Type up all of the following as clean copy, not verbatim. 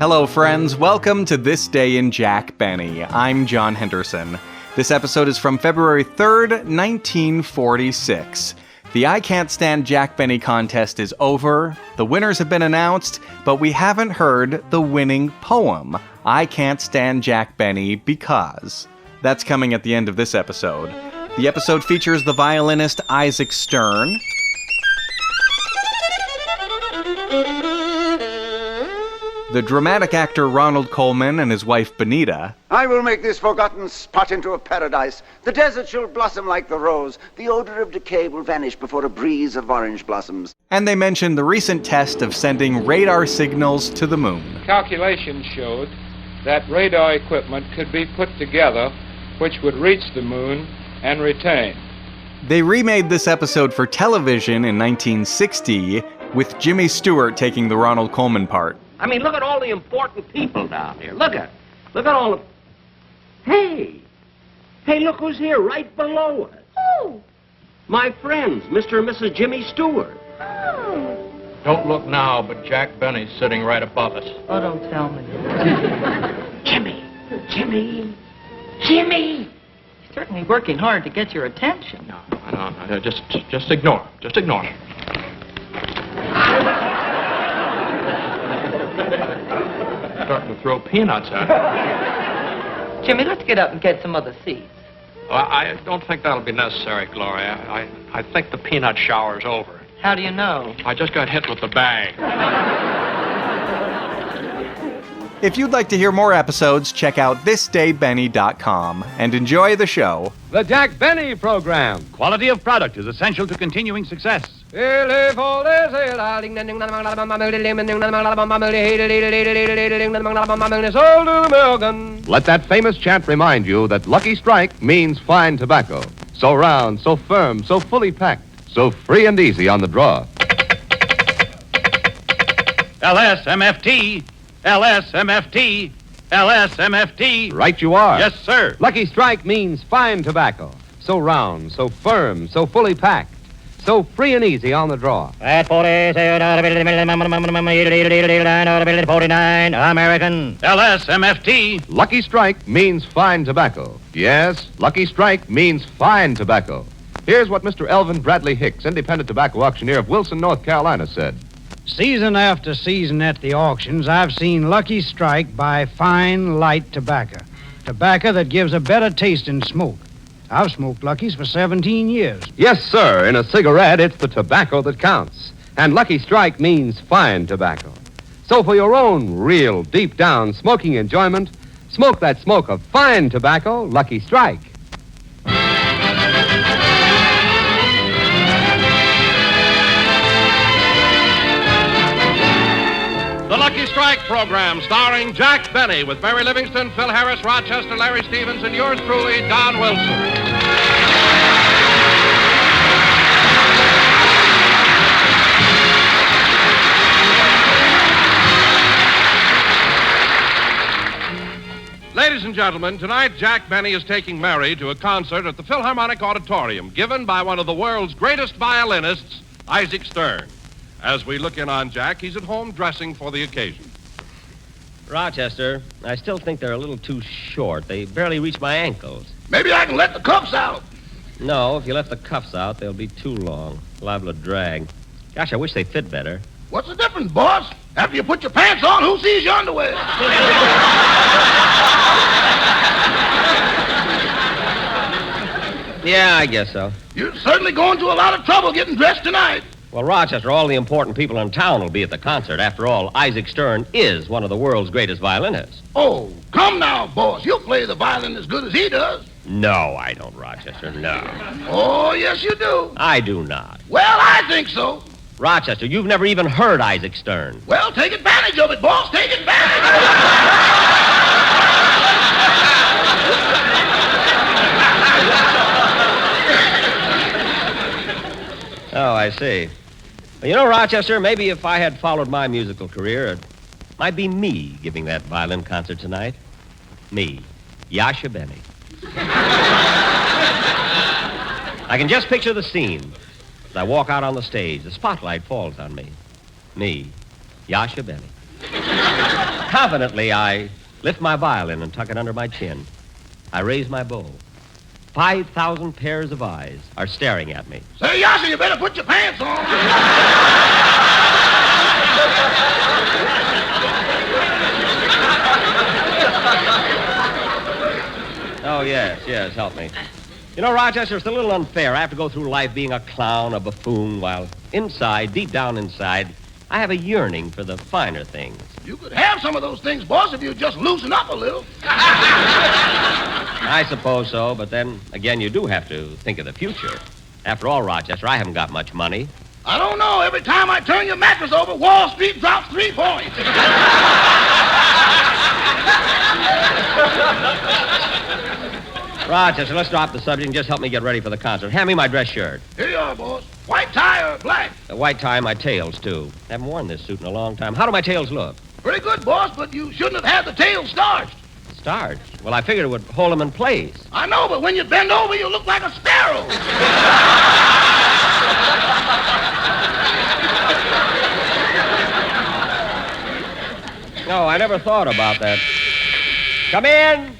Hello, friends. Welcome to This Day in Jack Benny. I'm John Henderson. This episode is from February 3rd, 1946. The I Can't Stand Jack Benny contest is over. The winners have been announced, but we haven't heard the winning poem, I Can't Stand Jack Benny Because. That's coming at the end of this episode. The episode features the violinist Isaac Stern, the dramatic actor Ronald Colman and his wife Benita. I will make this forgotten spot into a paradise. The desert shall blossom like the rose. The odor of decay will vanish before a breeze of orange blossoms. And they mentioned the recent test of sending radar signals to the moon. Calculations showed that radar equipment could be put together which would reach the moon and retain. They remade this episode for television in 1960 with Jimmy Stewart taking the Ronald Colman part. I mean, look at all the important people down here. Look at all the... Hey, look who's here right below us. Oh. My friends, Mr. and Mrs. Jimmy Stewart. Oh. Don't look now, but Jack Benny's sitting right above us. Oh, don't tell me. Jimmy. He's certainly working hard to get your attention. No, just ignore him. Just ignore him. Starting to throw peanuts at him. Jimmy, let's get up and get some other seats. Well, I don't think that'll be necessary, Gloria. I think the peanut shower's over. How do you know? I just got hit with the bag. If you'd like to hear more episodes, check out thisdaybenny.com and enjoy the show. The Jack Benny Program. Quality of product is essential to continuing success. Let that famous chant remind you that Lucky Strike means fine tobacco. So round, so firm, so fully packed, so free and easy on the draw. LSMFT, LSMFT, LSMFT. Right you are. Yes, sir. Lucky Strike means fine tobacco. So round, so firm, so fully packed, so free and easy on the draw. At 49 American. LSMFT. Lucky Strike means fine tobacco. Yes, Lucky Strike means fine tobacco. Here's what Mr. Elvin Bradley Hicks, independent tobacco auctioneer of Wilson, North Carolina, said. Season after season at the auctions, I've seen Lucky Strike buy fine, light tobacco. Tobacco that gives a better taste in smoke. I've smoked Lucky's for 17 years. Yes, sir. In a cigarette, it's the tobacco that counts. And Lucky Strike means fine tobacco. So for your own real, deep-down smoking enjoyment, smoke that smoke of fine tobacco, Lucky Strike. The Lucky Strike program starring Jack Benny with Mary Livingston, Phil Harris, Rochester, Larry Stevens, and yours truly, Don Wilson. Ladies and gentlemen, tonight Jack Benny is taking Mary to a concert at the Philharmonic Auditorium given by one of the world's greatest violinists, Isaac Stern. As we look in on Jack, he's at home dressing for the occasion. Rochester, I still think they're a little too short. They barely reach my ankles. Maybe I can let the cuffs out. No, if you left the cuffs out, they'll be too long. Liable to drag. Gosh, I wish they fit better. What's the difference, boss? After you put your pants on, who sees your underwear? Yeah, I guess so. You're certainly going to a lot of trouble getting dressed tonight. Well, Rochester, all the important people in town will be at the concert. After all, Isaac Stern is one of the world's greatest violinists. Oh, come now, boss. You'll play the violin as good as he does. No, I don't, Rochester, no. Oh, yes, you do. I do not. Well, I think so. Rochester, you've never even heard Isaac Stern. Well, take advantage of it, boss. Take advantage. Oh, I see. Well, you know, Rochester, maybe if I had followed my musical career, it might be me giving that violin concert tonight. Me, Yasha Benny. I can just picture the scene. As I walk out on the stage, the spotlight falls on me. Me, Yasha Benny. Confidently, I lift my violin and tuck it under my chin. I raise my bow. 5,000 pairs of eyes are staring at me. Say, Yasser, you better put your pants on. Oh, yes, help me. You know, Rochester, it's a little unfair. I have to go through life being a clown, a buffoon, while inside, deep down inside, I have a yearning for the finer things. You could have some of those things, boss, if you'd just loosen up a little. I suppose so, but then, again, you do have to think of the future. After all, Rochester, I haven't got much money. I don't know. Every time I turn your mattress over, Wall Street drops 3 points. Rochester, let's drop the subject and just help me get ready for the concert. Hand me my dress shirt. Here you are, boss. White tie or black? The white tie and my tails, too. Haven't worn this suit in a long time. How do my tails look? Pretty good, boss, but you shouldn't have had the tail starched. Starched? Well, I figured it would hold them in place. I know, but when you bend over, you look like a sparrow. No, I never thought about that. Come in.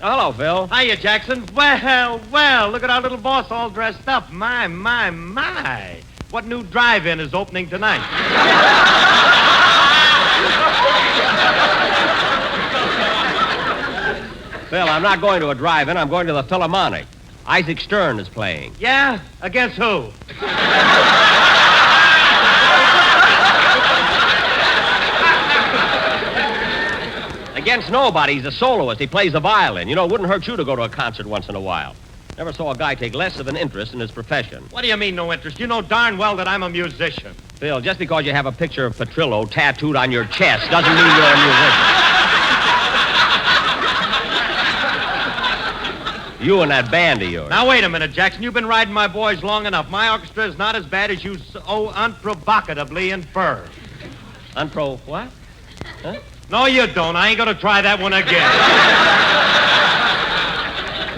Oh, hello, Phil. Hiya, Jackson. Well, look at our little boss all dressed up. My. What new drive-in is opening tonight? Phil, I'm not going to a drive-in. I'm going to the Philharmonic. Isaac Stern is playing. Yeah? Against who? Against nobody. He's a soloist. He plays the violin. You know, it wouldn't hurt you to go to a concert once in a while. Never saw a guy take less of an interest in his profession. What do you mean, no interest? You know darn well that I'm a musician. Phil, just because you have a picture of Petrillo tattooed on your chest doesn't mean you're a musician. You and that band of yours. Now, wait a minute, Jackson. You've been riding my boys long enough. My orchestra is not as bad as you so unprovocatively infer. What? Huh? No, you don't. I ain't going to try that one again.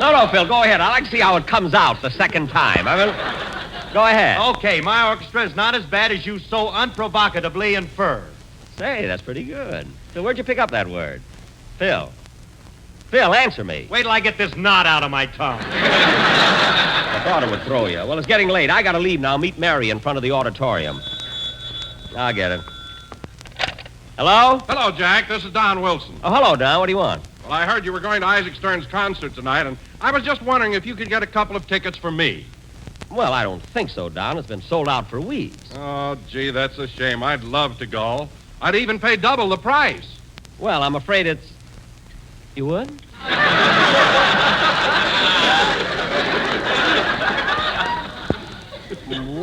No, Phil, go ahead. I'd like to see how it comes out the second time. Go ahead. Okay, my orchestra is not as bad as you so unprovocatively infer. Say, that's pretty good. So where'd you pick up that word? Phil, answer me. Wait till I get this knot out of my tongue. I thought it would throw you. Well, it's getting late. I got to leave now. Meet Mary in front of the auditorium. I'll get it. Hello? Hello, Jack. This is Don Wilson. Oh, hello, Don. What do you want? Well, I heard you were going to Isaac Stern's concert tonight, and I was just wondering if you could get a couple of tickets for me. Well, I don't think so, Don. It's been sold out for weeks. Oh, gee, that's a shame. I'd love to go. I'd even pay double the price. Well, I'm afraid it's... You would?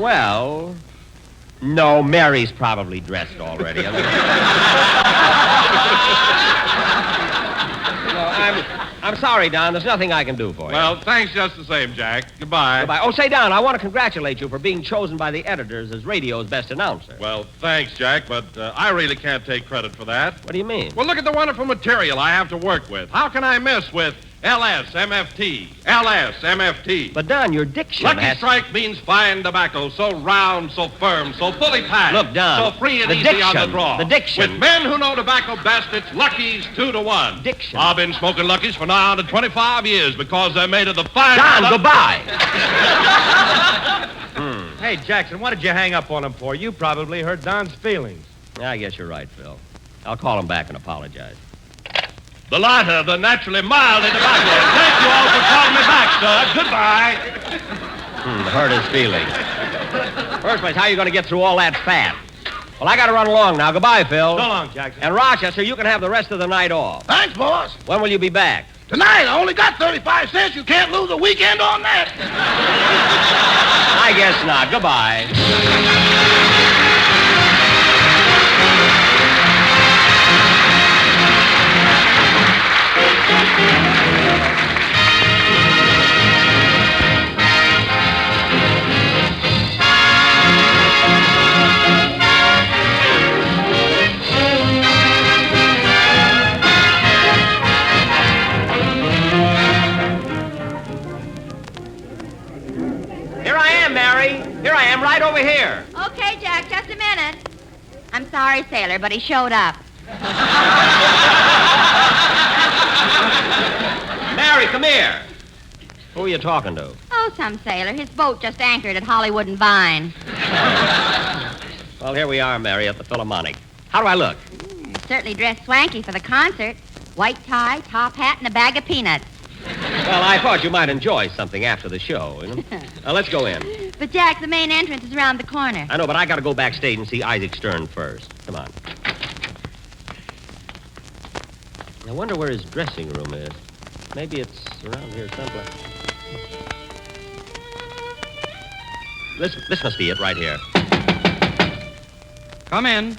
Well... No, Mary's probably dressed already. I'm sorry, Don. There's nothing I can do for you. Well, thanks just the same, Jack. Goodbye. Goodbye. Oh, say, Don, I want to congratulate you for being chosen by the editors as radio's best announcer. Well, thanks, Jack, but I really can't take credit for that. What do you mean? Well, look at the wonderful material I have to work with. How can I miss with LSMFT? LSMFT. But, Don, your diction Lucky Strike means fine tobacco, so round, so firm, so fully packed. Look, Don. So free and the easy diction, on the draw. The diction. With men who know tobacco best, it's Lucky's 2-to-1. Diction. I've been smoking Lucky's for now on to 25 years because they're made of the fine... Don, goodbye. Hey, Jackson, what did you hang up on him for? You probably hurt Don's feelings. I guess you're right, Phil. I'll call him back and apologize. The lighter, the naturally mild in tobacco. Thank you all for calling me back, sir. Goodbye. Hurt his feelings. First place, how are you going to get through all that fat? Well, I got to run along now. Goodbye, Phil. So long, Jackson. And Rochester, you can have the rest of the night off. Thanks, boss. When will you be back? Tonight, I only got 35 cents. You can't lose a weekend on that. I guess not. Goodbye. Here I am, Mary. Here I am, right over here. Okay, Jack, just a minute. I'm sorry, sailor, but he showed up. Mary, come here. Who are you talking to? Oh, some sailor. His boat just anchored at Hollywood and Vine. Well, here we are, Mary, at the Philharmonic. How do I look? Certainly dressed swanky for the concert. White tie, top hat, and a bag of peanuts. Well, I thought you might enjoy something after the show. You know? Now, let's go in. But, Jack, the main entrance is around the corner. I know, but I got to go backstage and see Isaac Stern first. Come on. I wonder where his dressing room is. Maybe it's around here someplace. This must be it right here. Come in.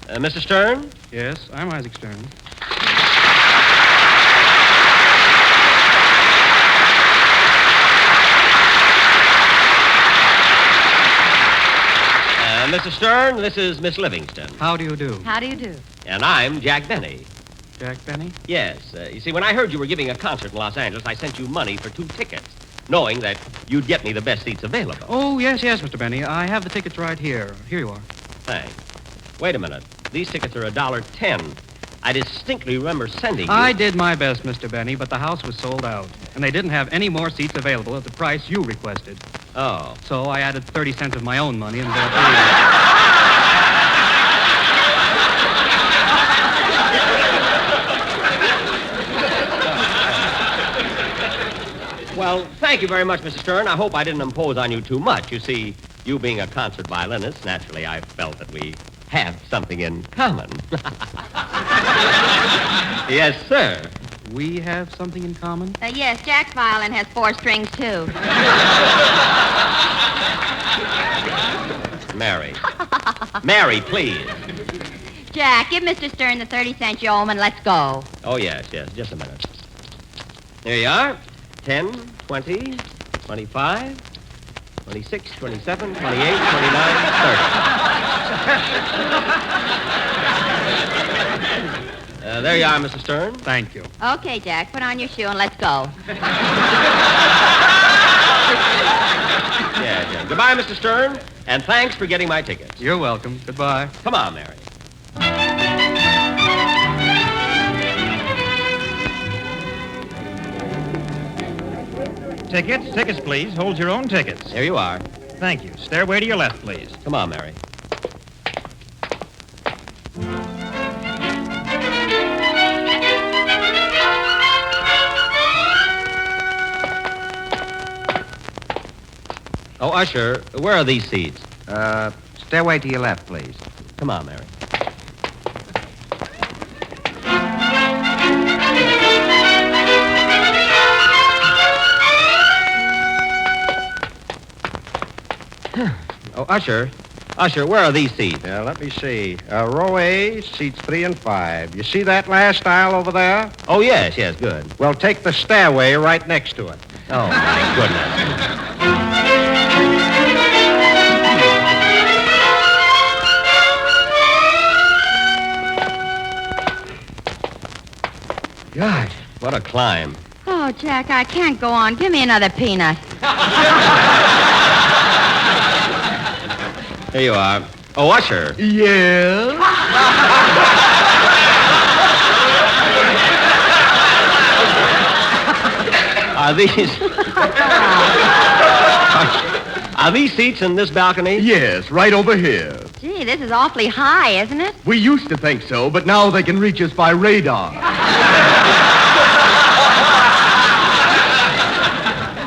Mr. Stern? Yes, I'm Isaac Stern. Mr. Stern, this is Miss Livingston. How do you do? How do you do? And I'm Jack Benny. Jack Benny? Yes. You see, when I heard you were giving a concert in Los Angeles, I sent you money for 2 tickets, knowing that you'd get me the best seats available. Oh, yes, Mr. Benny. I have the tickets right here. Here you are. Thanks. Wait a minute. These tickets are $1.10. I distinctly remember sending you... I did my best, Mr. Benny, but the house was sold out, and they didn't have any more seats available at the price you requested. Oh. So I added 30 cents of my own money and bought Well, thank you very much, Mr. Stern. I hope I didn't impose on you too much. You see, you being a concert violinist, naturally I felt that we have something in common. Yes, sir. We have something in common? Yes, Jack's violin has 4 strings, too. Mary. Mary, please. Jack, give Mr. Stern the 30-cent you owe him and let's go. Oh, yes. Just a minute. There you are. 10, 20, 25, 26, 27, 28, 29, 30. There you are, Mr. Stern. Thank you. Okay, Jack, put on your shoe and let's go. Yeah. Goodbye, Mr. Stern, and thanks for getting my tickets. You're welcome. Goodbye. Come on, Mary. Tickets, please. Hold your own tickets. Here you are. Thank you. Stairway to your left, please. Come on, Mary. Oh, Usher, where are these seats? Stairway to your left, please. Come on, Mary. Oh, Usher, where are these seats? Let me see. Row A, seats 3 and 5. You see that last aisle over there? Oh, yes, good. Well, take the stairway right next to it. Oh, my goodness. Gosh, what a climb. Oh, Jack, I can't go on. Give me another peanut. Here you are. Oh, Usher. Yeah? Are these seats in this balcony? Yes, right over here. Gee, this is awfully high, isn't it? We used to think so, but now they can reach us by radar.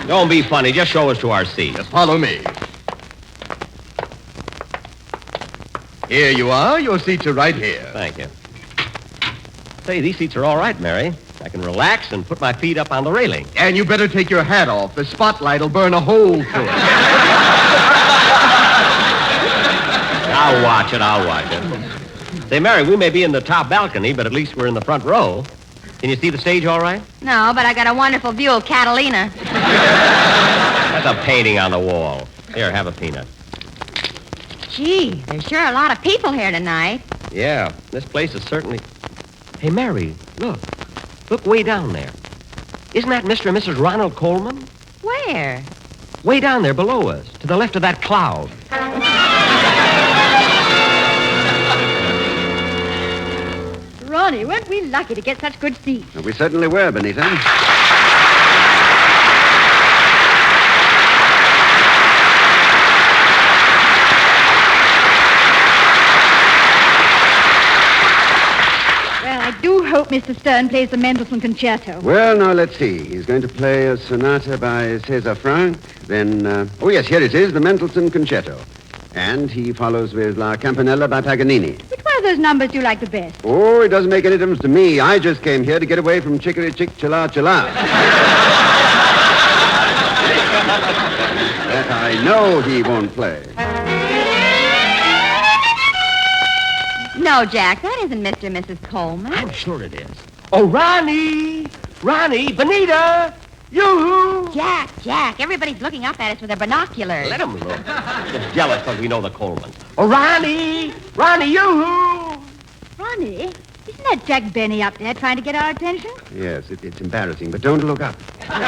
Don't be funny. Just show us to our seats. Just follow me. Here you are. Your seats are right here. Thank you. Say, these seats are all right, Mary. I can relax and put my feet up on the railing. And you better take your hat off. The spotlight will burn a hole through it. I'll watch it. Say, Mary, we may be in the top balcony, but at least we're in the front row. Can you see the stage all right? No, but I got a wonderful view of Catalina. That's a painting on the wall. Here, have a peanut. Gee, there's sure a lot of people here tonight. Yeah, this place is certainly... Hey, Mary, look. Look way down there. Isn't that Mr. and Mrs. Ronald Colman? Where? Way down there below us, to the left of that cloud. Ronnie, weren't we lucky to get such good seats? We certainly were, Benita. Well, I do hope Mr. Stern plays the Mendelssohn Concerto. Well, now, let's see. He's going to play a sonata by César Franck. Then, oh, yes, here it is, the Mendelssohn Concerto. And he follows with La Campanella by Paganini. Which one of those numbers do you like the best? Oh, it doesn't make any difference to me. I just came here to get away from Chicory Chick Chilla Chilla. That I know he won't play. No, Jack, that isn't Mr. and Mrs. Colman. I'm sure it is. Oh, Ronnie! Ronnie! Benita! Yoo-hoo! Jack, everybody's looking up at us with their binoculars. Let them look. They're jealous because we know the Colmans. Oh, Ronnie! Ronnie, yoo-hoo! Ronnie, isn't that Jack Benny up there trying to get our attention? Yes, it's embarrassing, but don't look up. Well,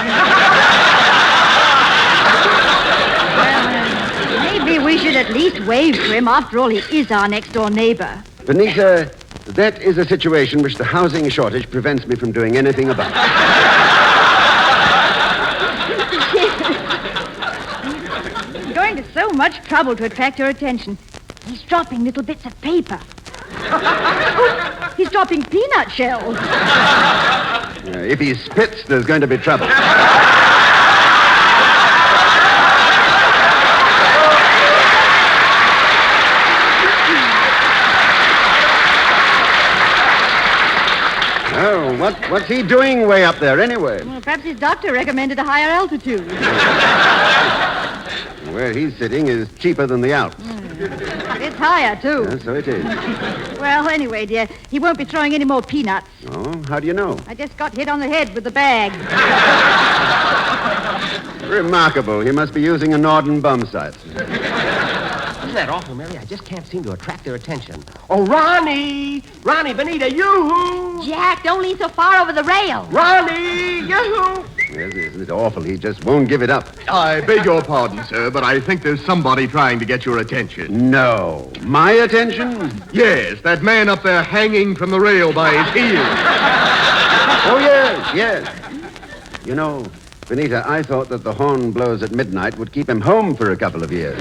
maybe we should at least wave to him. After all, he is our next-door neighbor. Benita, that is a situation which the housing shortage prevents me from doing anything about. He's going to so much trouble to attract your attention. He's dropping little bits of paper. He's dropping peanut shells. If he spits, there's going to be trouble. Oh, what's he doing way up there anyway? Well, perhaps his doctor recommended a higher altitude. Where he's sitting is cheaper than the Alps. It's higher, too. Yeah, so it is. Well, anyway, dear, he won't be throwing any more peanuts. Oh, how do you know? I just got hit on the head with the bag. Remarkable. He must be using a Norden bum sight. Isn't that awful, Mary? I just can't seem to attract their attention. Oh, Ronnie! Ronnie, Benita, yoo-hoo! Jack, don't lean so far over the rail. Ronnie, yoo-hoo! Yes, isn't it awful? He just won't give it up. I beg your pardon, sir, but I think there's somebody trying to get your attention. No. My attention? Yes, that man up there hanging from the rail by his heels. Oh, yes. You know, Benita, I thought that the horn blows at midnight would keep him home for a couple of years.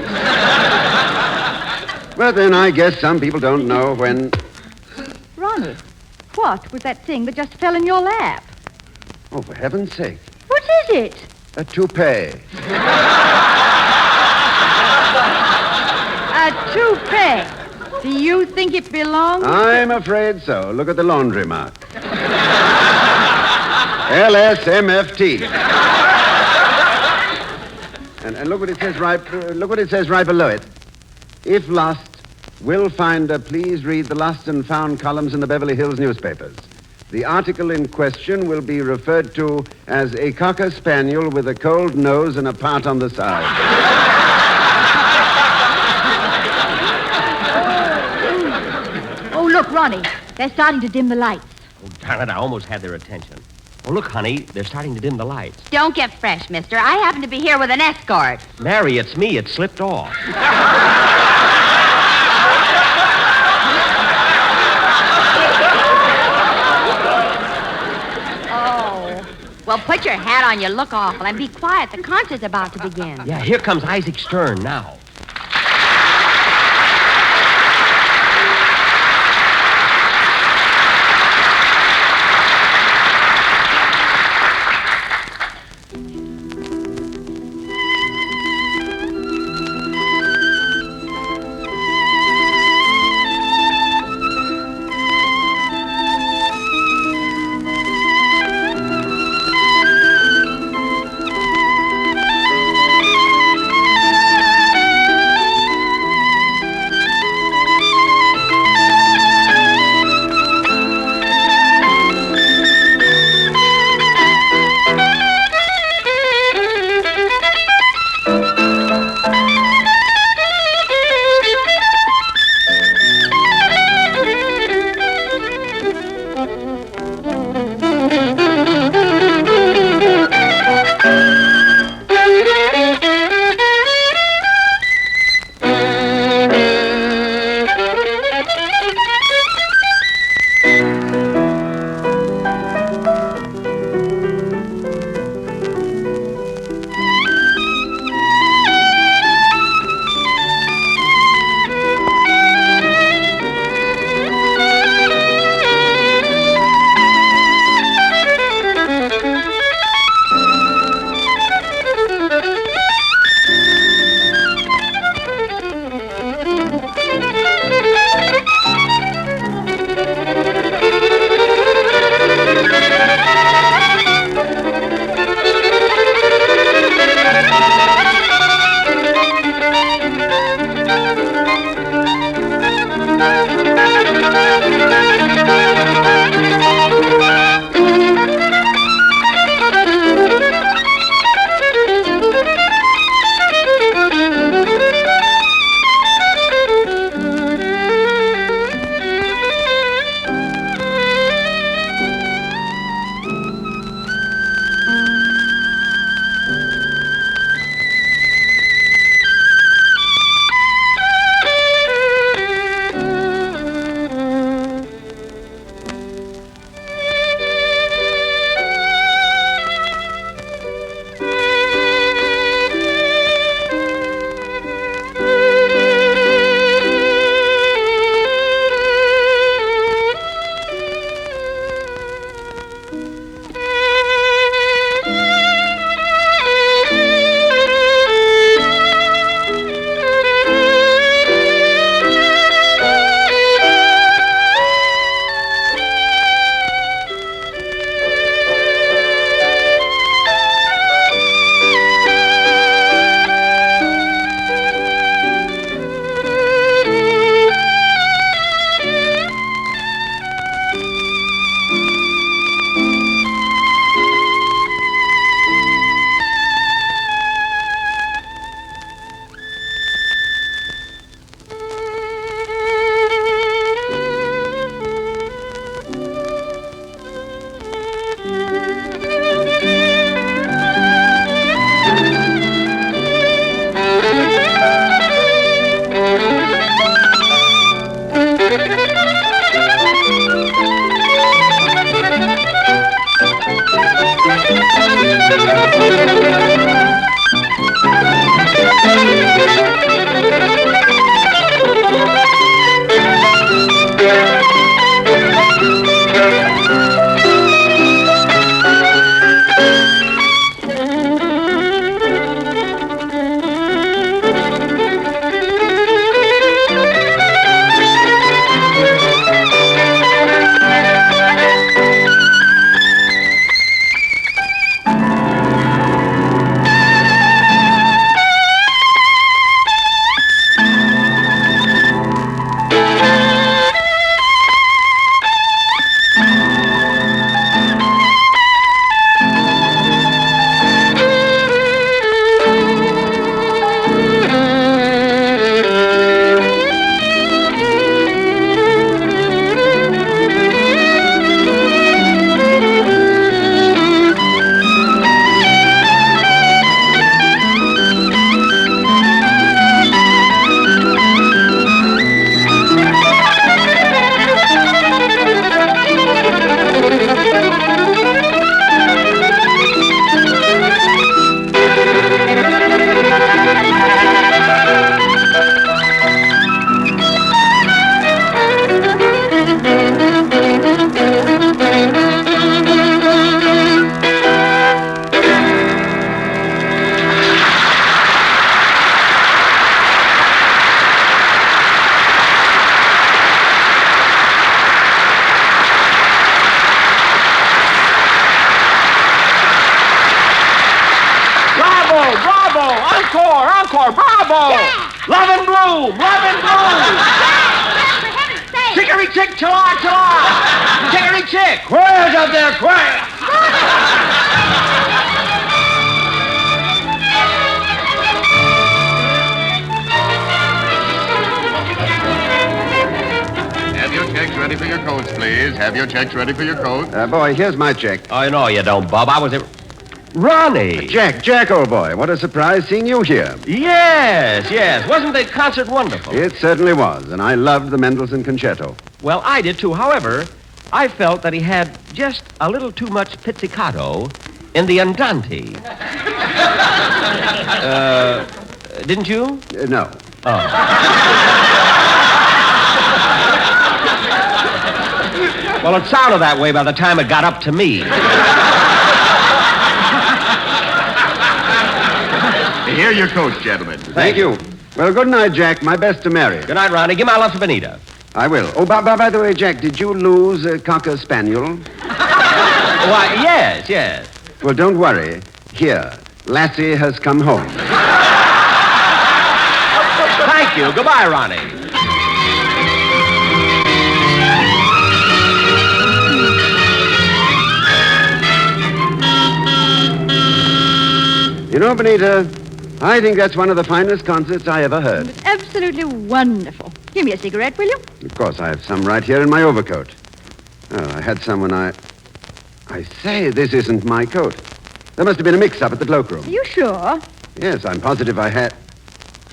But then I guess some people don't know when... Ronnie, what was that thing that just fell in your lap? Oh, for heaven's sake. What is it? A toupee. A toupee. Do you think it belongs? I'm afraid so. Look at the laundry mark. LSMFT. And look what it says right below it. If lost, will finder please read the lost and found columns in the Beverly Hills newspapers. The article in question will be referred to as a cocker spaniel with a cold nose and a part on the side. Oh, look, Ronnie. They're starting to dim the lights. Oh, darn it, I almost had their attention. Oh, look, honey, they're starting to dim the lights. Don't get fresh, mister. I happen to be here with an escort. Mary, it's me. It slipped off. Well, put your hat on, you look awful, and be quiet. The concert's about to begin. Yeah, here comes Isaac Stern now. Encore! Bravo! Yeah. Love and bloom! Love and bloom! For heaven's sake! Chicory chick, chilla, chilla! Chicory chick! Quiet up there, quiet! Have your checks ready for your coats, please. Have your checks ready for your coats. Boy, here's my check. Oh, no, you don't, Bob. I was... Ronnie! Jack, old boy. What a surprise seeing you here. Yes. Wasn't the concert wonderful? It certainly was, and I loved the Mendelssohn Concerto. Well, I did, too. However, I felt that he had just a little too much pizzicato in the andante. Didn't you? No. Oh. Well, it sounded that way by the time it got up to me. Here are your coats, gentlemen. Thank you. Well, good night, Jack. My best to Mary. Good night, Ronnie. Give my love to Benita. I will. Oh, by the way, Jack, did you lose a Cocker Spaniel? Why, yes. Well, don't worry. Here, Lassie has come home. Thank you. Goodbye, Ronnie. You know, Benita, I think that's one of the finest concerts I ever heard. It was absolutely wonderful. Give me a cigarette, will you? Of course, I have some right here in my overcoat. Oh, I had some when I say, this isn't my coat. There must have been a mix-up at the cloakroom. Are you sure? Yes, I'm positive I had.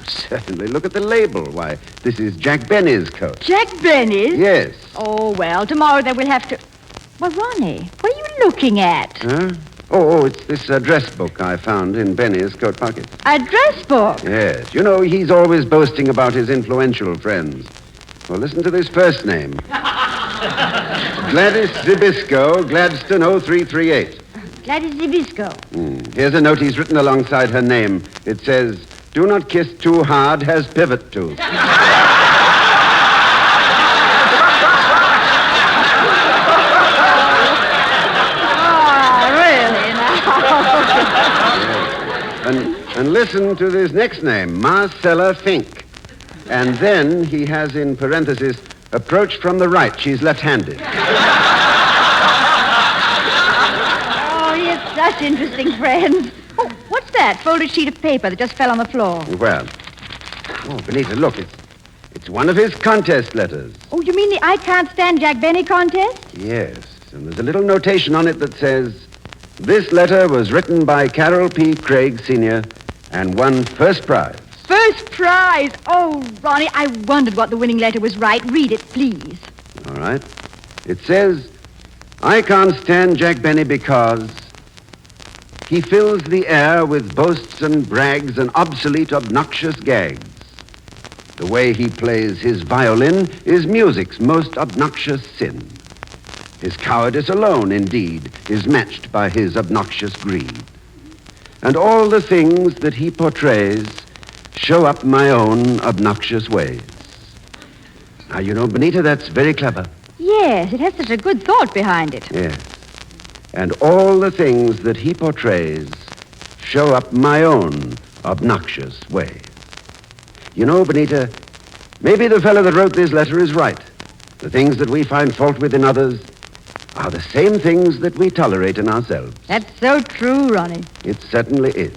Certainly. Look at the label. Why, this is Jack Benny's coat. Jack Benny's? Yes. Oh, well, tomorrow they will have to... Well, Ronnie, what are you looking at? Huh? Oh, it's this address book I found in Benny's coat pocket. Address book? Yes. You know, he's always boasting about his influential friends. Well, listen to this first name. Gladys Zibisco, Gladstone 0338. Gladys Zibisco. Here's a note he's written alongside her name. It says, "Do not kiss too hard, has pivot tooth." And listen to this next name, Marcella Fink. And then he has in parentheses, approach from the right. She's left-handed. Oh, he has such interesting friends. Oh, what's that? Folded sheet of paper that just fell on the floor. Well, Benita, look, it's one of his contest letters. Oh, you mean the I Can't Stand Jack Benny contest? Yes, and there's a little notation on it that says, this letter was written by Carol P. Craig, Sr., and won first prize. First prize! Oh, Ronnie, I wondered what the winning letter was right. Read it, please. All right. It says, I can't stand Jack Benny because he fills the air with boasts and brags and obsolete, obnoxious gags. The way he plays his violin is music's most obnoxious sin. His cowardice alone, indeed, is matched by his obnoxious greed. And all the things that he portrays show up my own obnoxious ways. Now, you know, Benita, that's very clever. Yes, it has such a good thought behind it. Yes. And all the things that he portrays show up my own obnoxious ways. You know, Benita, maybe the fellow that wrote this letter is right. The things that we find fault with in others are the same things that we tolerate in ourselves. That's so true, Ronnie. It certainly is.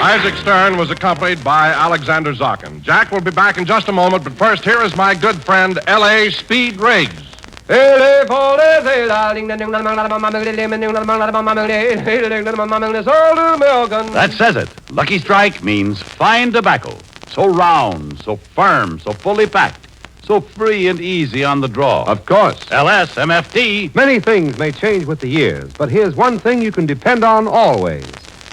Isaac Stern was accompanied by Alexander Zokin. Jack will be back in just a moment, but first, here is my good friend, L.A. Speed Riggs. That says it. Lucky Strike means fine tobacco. So round, so firm, so fully packed, so free and easy on the draw. Of course. LSMFT. Many things may change with the years, but here's one thing you can depend on always.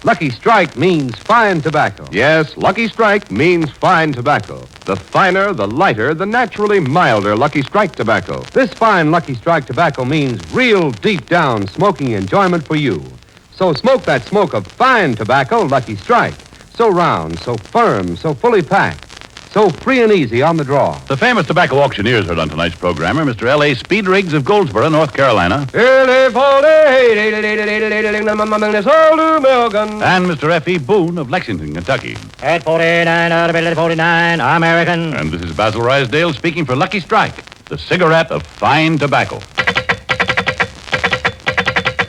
Lucky Strike means fine tobacco. Yes, Lucky Strike means fine tobacco. The finer, the lighter, the naturally milder Lucky Strike tobacco. This fine Lucky Strike tobacco means real deep down smoking enjoyment for you. So smoke that smoke of fine tobacco, Lucky Strike. So round, so firm, so fully packed. So free and easy on the draw. The famous tobacco auctioneers heard on tonight's programmer, Mr. L.A. Speed Riggs of Goldsboro, North Carolina. And Mr. F.E. Boone of Lexington, Kentucky. At 49, 49, American. And this is Basil Rysdale speaking for Lucky Strike, the cigarette of fine tobacco.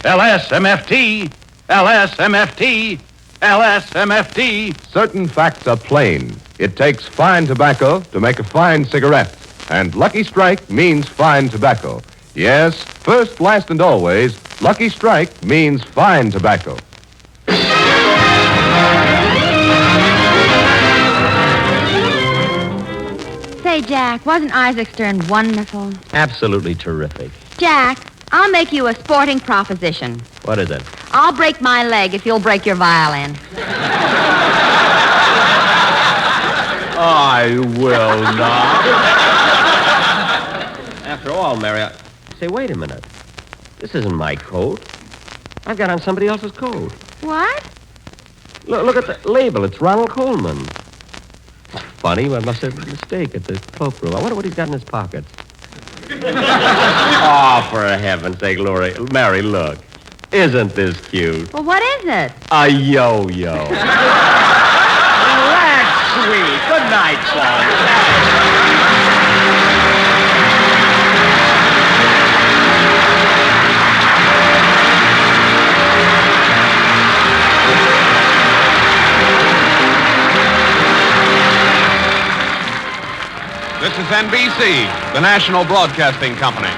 LSMFT, LSMFT, LSMFT. Certain facts are plain. It takes fine tobacco to make a fine cigarette. And Lucky Strike means fine tobacco. Yes, first, last, and always, Lucky Strike means fine tobacco. Say, Jack, wasn't Isaac Stern wonderful? Absolutely terrific. Jack, I'll make you a sporting proposition. What is it? I'll break my leg if you'll break your violin. I will not. After all, Mary, say, wait a minute. This isn't my coat. I've got on somebody else's coat. What? Look at the label. It's Ronald Colmans. Funny, I must have made a mistake at the cloakroom. I wonder what he's got in his pockets. Oh, for heaven's sake, Mary, look. Isn't this cute? Well, what is it? A yo-yo. That's sweet. Good night, son. This is NBC, the national broadcasting company.